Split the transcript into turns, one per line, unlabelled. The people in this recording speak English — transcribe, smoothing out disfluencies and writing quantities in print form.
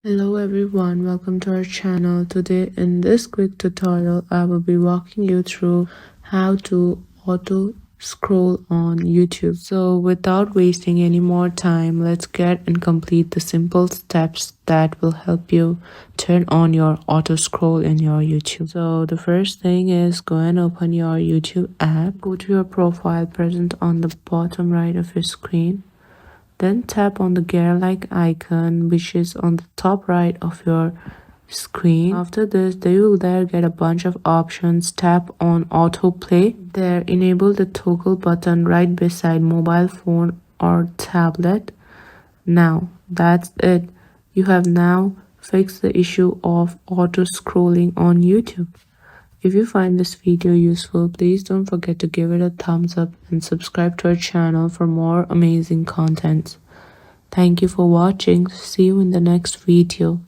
Hello everyone, welcome to our channel. Today in this quick tutorial, I will be walking you through how to auto scroll on YouTube. So without wasting any more time, let's get and complete the simple steps that will help you turn on your auto scroll in your YouTube. So the first thing is go and open your YouTube app. Go to your profile present on the bottom right of your screen. Then tap on the gear-like icon which is on the top right of your screen. After this, you will there get a bunch of options. Tap on autoplay. There, enable the toggle button right beside mobile phone or tablet. Now, that's it. You have now fixed the issue of auto scrolling on YouTube. If you find this video useful, please don't forget to give it a thumbs up and subscribe to our channel for more amazing content. Thank you for watching. See you in the next video.